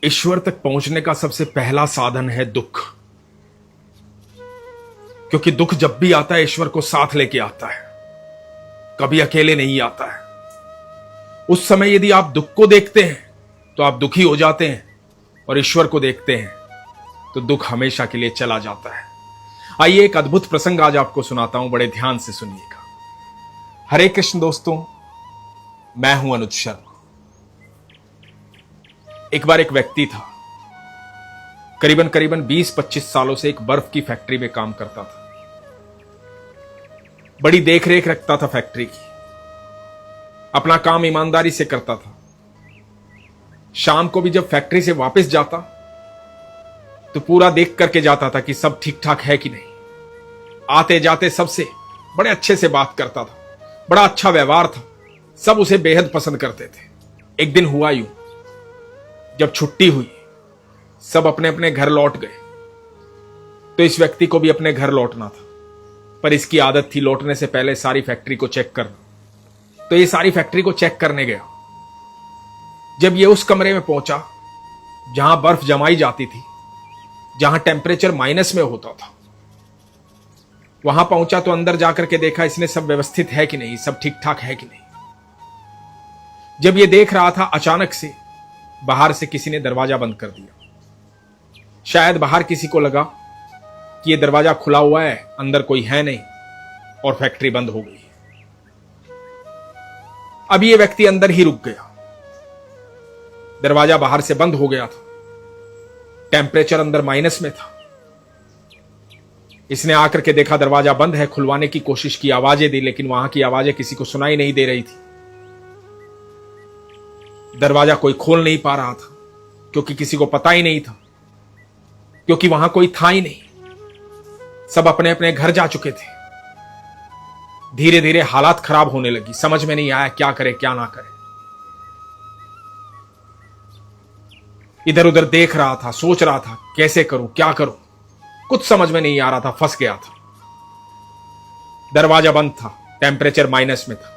ईश्वर तक पहुंचने का सबसे पहला साधन है दुख। क्योंकि दुख जब भी आता है ईश्वर को साथ लेके आता है, कभी अकेले नहीं आता है। उस समय यदि आप दुख को देखते हैं तो आप दुखी हो जाते हैं, और ईश्वर को देखते हैं तो दुख हमेशा के लिए चला जाता है। आइए एक अद्भुत प्रसंग आज आपको सुनाता हूं, बड़े ध्यान से सुनिएगा। हरे कृष्ण दोस्तों, मैं हूं अनुज शर्मा। एक बार एक व्यक्ति था, करीबन 20-25 सालों से एक बर्फ की फैक्ट्री में काम करता था। बड़ी देखरेख रखता था फैक्ट्री की, अपना काम ईमानदारी से करता था। शाम को भी जब फैक्ट्री से वापस जाता तो पूरा देख करके जाता था कि सब ठीक ठाक है कि नहीं। आते जाते सबसे बड़े अच्छे से बात करता था, बड़ा अच्छा व्यवहार था, सब उसे बेहद पसंद करते थे। एक दिन हुआ यूं, जब छुट्टी हुई, सब अपने अपने घर लौट गए, तो इस व्यक्ति को भी अपने घर लौटना था। पर इसकी आदत थी लौटने से पहले सारी फैक्ट्री को चेक करना। तो ये सारी फैक्ट्री को चेक करने गया। जब ये उस कमरे में पहुंचा जहां बर्फ जमाई जाती थी, जहां टेम्परेचर माइनस में होता था, वहां पहुंचा तो अंदर जाकर के देखा इसने सब व्यवस्थित है कि नहीं, सब ठीक ठाक है कि नहीं। जब ये देख रहा था, अचानक से बाहर से किसी ने दरवाजा बंद कर दिया। शायद बाहर किसी को लगा कि ये दरवाजा खुला हुआ है, अंदर कोई है नहीं, और फैक्ट्री बंद हो गई। अब ये व्यक्ति अंदर ही रुक गया। दरवाजा बाहर से बंद हो गया था, टेम्परेचर अंदर माइनस में था। इसने आकर के देखा दरवाजा बंद है, खुलवाने की कोशिश की, आवाजें दी, लेकिन वहां की आवाजें किसी को सुनाई नहीं दे रही थी। दरवाजा कोई खोल नहीं पा रहा था, क्योंकि किसी को पता ही नहीं था, क्योंकि वहां कोई था ही नहीं। सब अपने अपने घर जा चुके थे। धीरे धीरे हालात खराब होने लगी, समझ में नहीं आया क्या करे क्या ना करे। इधर उधर देख रहा था, सोच रहा था कैसे करूं क्या करूं, कुछ समझ में नहीं आ रहा था, फंस गया था। दरवाजा बंद था, टेम्परेचर माइनस में था।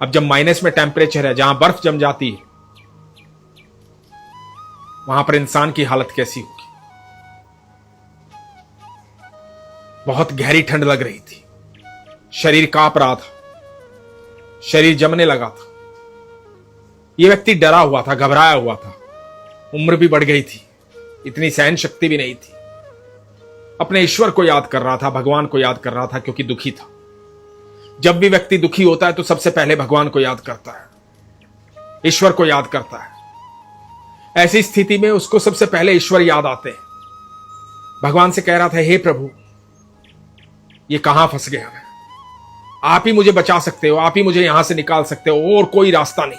अब जब माइनस में टेम्परेचर है, जहां बर्फ जम जाती है, वहां पर इंसान की हालत कैसी होगी। बहुत गहरी ठंड लग रही थी, शरीर कांप रहा था, शरीर जमने लगा था। यह व्यक्ति डरा हुआ था, घबराया हुआ था। उम्र भी बढ़ गई थी, इतनी सहन शक्ति भी नहीं थी। अपने ईश्वर को याद कर रहा था, भगवान को याद कर रहा था, क्योंकि दुखी था। जब भी व्यक्ति दुखी होता है तो सबसे पहले भगवान को याद करता है, ईश्वर को याद करता है। ऐसी स्थिति में उसको सबसे पहले ईश्वर याद आते हैं। भगवान से कह रहा था, हे प्रभु, ये कहां फंस गया मैं, आप ही मुझे बचा सकते हो, आप ही मुझे यहां से निकाल सकते हो, और कोई रास्ता नहीं।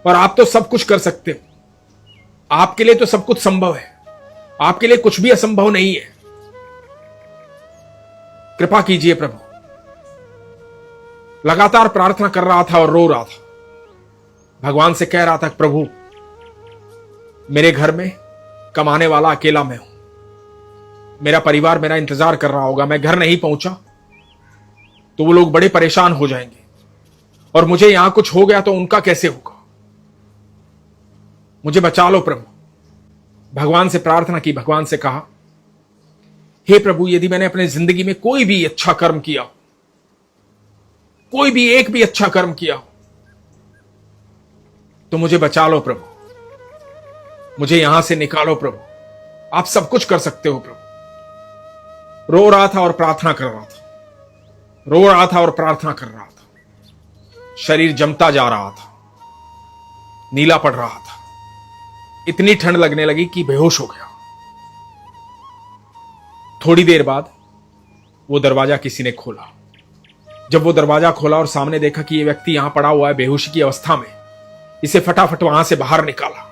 और आप तो सब कुछ कर सकते हो, आपके लिए तो सब कुछ संभव है, आपके लिए कुछ भी असंभव नहीं है। कृपा कीजिए प्रभु। लगातार प्रार्थना कर रहा था और रो रहा था। भगवान से कह रहा था, प्रभु, मेरे घर में कमाने वाला अकेला मैं हूं, मेरा परिवार मेरा इंतजार कर रहा होगा। मैं घर नहीं पहुंचा तो वो लोग बड़े परेशान हो जाएंगे, और मुझे यहां कुछ हो गया तो उनका कैसे होगा। मुझे बचा लो प्रभु। भगवान से प्रार्थना की, भगवान से कहा, हे प्रभु, यदि मैंने अपने जिंदगी में कोई भी अच्छा कर्म किया हो, कोई भी एक भी अच्छा कर्म किया हो, तो मुझे बचा लो प्रभु, मुझे यहां से निकालो प्रभु, आप सब कुछ कर सकते हो प्रभु। रो रहा था और प्रार्थना कर रहा था, रो रहा था और प्रार्थना कर रहा था। शरीर जमता जा रहा था, नीला पड़ रहा था, इतनी ठंड लगने लगी कि बेहोश हो गया। थोड़ी देर बाद वो दरवाजा किसी ने खोला। जब वो दरवाजा खोला और सामने देखा कि ये व्यक्ति यहां पड़ा हुआ है बेहोशी की अवस्था में, इसे फटाफट वहां से बाहर निकाला।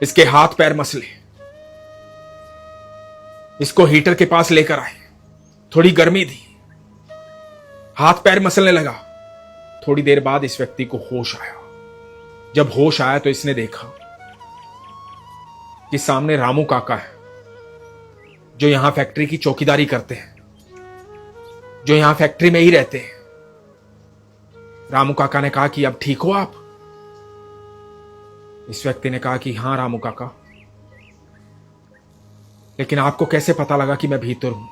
इसके हाथ पैर मसले, इसको हीटर के पास लेकर आए, थोड़ी गर्मी दी, हाथ पैर मसलने लगा। थोड़ी देर बाद इस व्यक्ति को होश आया। जब होश आया तो इसने देखा कि सामने रामू काका है, जो यहां फैक्ट्री की चौकीदारी करते हैं, जो यहां फैक्ट्री में ही रहते हैं। रामू काका ने कहा कि अब ठीक हो आप? इस व्यक्ति ने कहा कि हां रामू काका, लेकिन आपको कैसे पता लगा कि मैं भीतर हूं?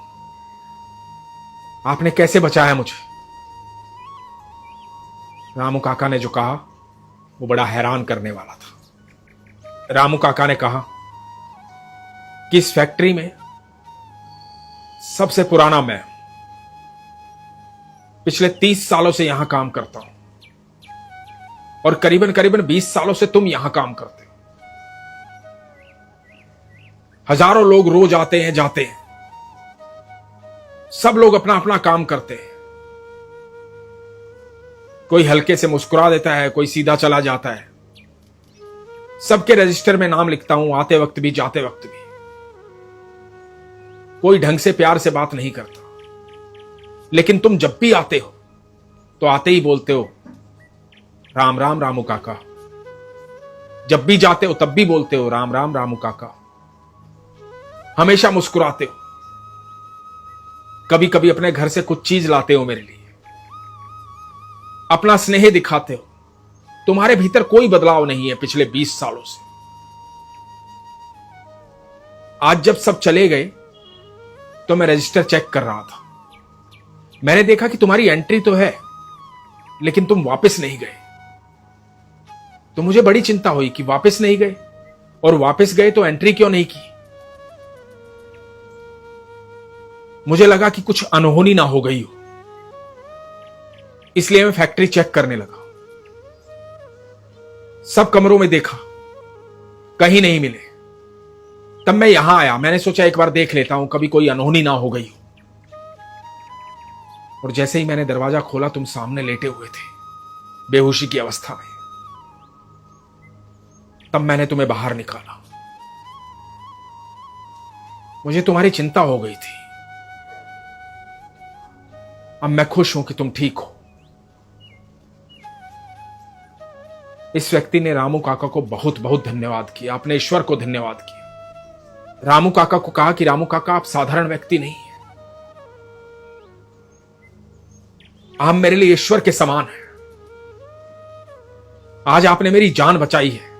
आपने कैसे बचाया मुझे? रामू काका ने जो कहा वो बड़ा हैरान करने वाला था। रामू काका ने कहा कि इस फैक्ट्री में सबसे पुराना मैं, पिछले 30 सालों से यहां काम करता हूं और करीबन करीबन 20 सालों से तुम यहां काम करते हो। हजारों लोग रोज आते हैं जाते हैं, सब लोग अपना अपना काम करते हैं। कोई हल्के से मुस्कुरा देता है, कोई सीधा चला जाता है। सबके रजिस्टर में नाम लिखता हूं, आते वक्त भी जाते वक्त भी। कोई ढंग से प्यार से बात नहीं करता, लेकिन तुम जब भी आते हो तो आते ही बोलते हो राम राम रामू काका। जब भी जाते हो तब भी बोलते हो राम राम रामू काका। हमेशा मुस्कुराते हो। कभी कभी अपने घर से कुछ चीज लाते हो मेरे लिए, अपना स्नेह दिखाते हो। तुम्हारे भीतर कोई बदलाव नहीं है पिछले 20 सालों से। आज जब सब चले गए तो मैं रजिस्टर चेक कर रहा था। मैंने देखा कि तुम्हारी एंट्री तो है, लेकिन तुम वापस नहीं गए। तो मुझे बड़ी चिंता हुई कि वापस नहीं गए, और वापस गए तो एंट्री क्यों नहीं की। मुझे लगा कि कुछ अनहोनी ना हो गई हो, इसलिए मैं फैक्ट्री चेक करने लगा। सब कमरों में देखा, कहीं नहीं मिले। तब मैं यहां आया। मैंने सोचा एक बार देख लेता हूं, कभी कोई अनहोनी ना हो गई हो। और जैसे ही मैंने दरवाजा खोला, तुम सामने लेटे हुए थे, बेहोशी की अवस्था में। तब मैंने तुम्हें बाहर निकाला। मुझे तुम्हारी चिंता हो गई थी। अब मैं खुश हूं कि तुम ठीक हो। इस व्यक्ति ने रामू काका को बहुत बहुत धन्यवाद किया, अपने ईश्वर को धन्यवाद किया। रामू काका को कहा कि रामू काका, आप साधारण व्यक्ति नहीं हैं, आप मेरे लिए ईश्वर के समान हैं। आज आपने मेरी जान बचाई है।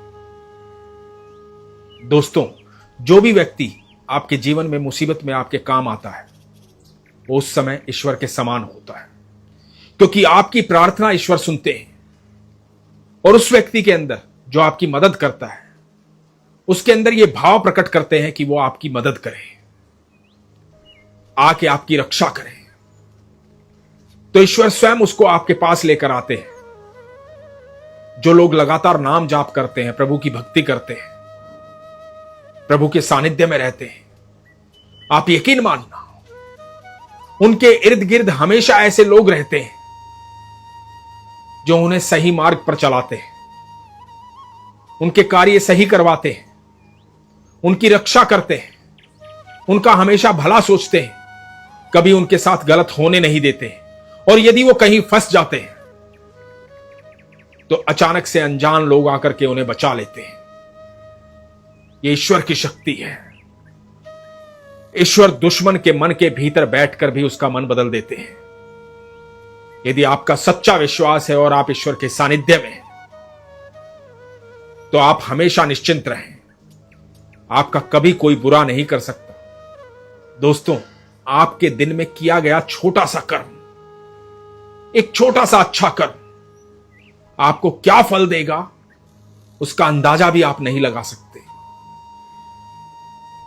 दोस्तों, जो भी व्यक्ति आपके जीवन में मुसीबत में आपके काम आता है, वो उस समय ईश्वर के समान होता है, क्योंकि आपकी प्रार्थना ईश्वर सुनते हैं। और उस व्यक्ति के अंदर जो आपकी मदद करता है, उसके अंदर ये भाव प्रकट करते हैं कि वो आपकी मदद करे, आके आपकी रक्षा करे। तो ईश्वर स्वयं उसको आपके पास लेकर आते हैं। जो लोग लगातार नाम जाप करते हैं, प्रभु की भक्ति करते हैं, प्रभु के सानिध्य में रहते हैं, आप यकीन मानना, उनके इर्द गिर्द हमेशा ऐसे लोग रहते हैं जो उन्हें सही मार्ग पर चलाते हैं, उनके कार्य सही करवाते हैं, उनकी रक्षा करते हैं, उनका हमेशा भला सोचते हैं, कभी उनके साथ गलत होने नहीं देते हैं। और यदि वो कहीं फंस जाते हैं तो अचानक से अनजान लोग आकर के उन्हें बचा लेते हैं। ये ईश्वर की शक्ति है। ईश्वर दुश्मन के मन के भीतर बैठकर भी उसका मन बदल देते हैं। यदि आपका सच्चा विश्वास है और आप ईश्वर के सानिध्य में हैं, तो आप हमेशा निश्चिंत रहें। आपका कभी कोई बुरा नहीं कर सकता। दोस्तों, आपके दिन में किया गया छोटा सा कर्म, एक छोटा सा अच्छा कर्म, आपको क्या फल देगा उसका अंदाजा भी आप नहीं लगा सकते।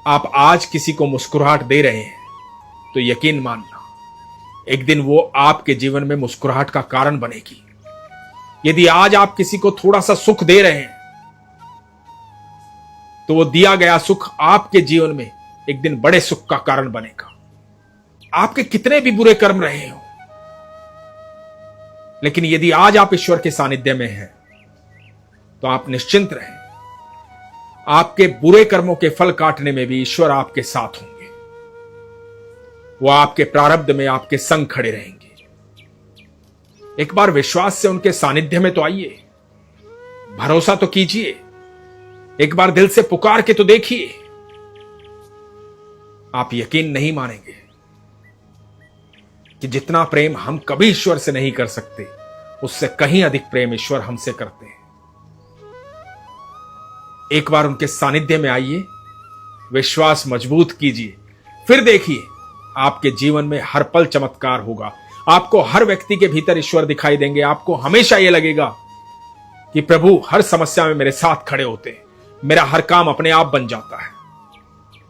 आप आज किसी को मुस्कुराहट दे रहे हैं तो यकीन मानना, एक दिन वो आपके जीवन में मुस्कुराहट का कारण बनेगी। यदि आज आप किसी को थोड़ा सा सुख दे रहे हैं तो वो दिया गया सुख आपके जीवन में एक दिन बड़े सुख का कारण बनेगा। आपके कितने भी बुरे कर्म रहे हो, लेकिन यदि आज आप ईश्वर के सानिध्य में हैं तो आप निश्चिंत रहें। आपके बुरे कर्मों के फल काटने में भी ईश्वर आपके साथ होंगे। वो आपके प्रारब्ध में आपके संग खड़े रहेंगे। एक बार विश्वास से उनके सानिध्य में तो आइए, भरोसा तो कीजिए, एक बार दिल से पुकार के तो देखिए। आप यकीन नहीं मानेंगे कि जितना प्रेम हम कभी ईश्वर से नहीं कर सकते, उससे कहीं अधिक प्रेम ईश्वर हमसे करते हैं। एक बार उनके सानिध्य में आइए, विश्वास मजबूत कीजिए, फिर देखिए आपके जीवन में हर पल चमत्कार होगा। आपको हर व्यक्ति के भीतर ईश्वर दिखाई देंगे। आपको हमेशा यह लगेगा कि प्रभु हर समस्या में मेरे साथ खड़े होते हैं, मेरा हर काम अपने आप बन जाता है।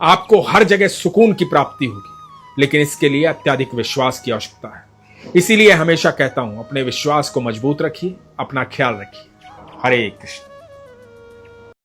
आपको हर जगह सुकून की प्राप्ति होगी, लेकिन इसके लिए अत्यधिक विश्वास की आवश्यकता है। इसीलिए हमेशा कहता हूं, अपने विश्वास को मजबूत रखिए, अपना ख्याल रखिए। हरे कृष्ण।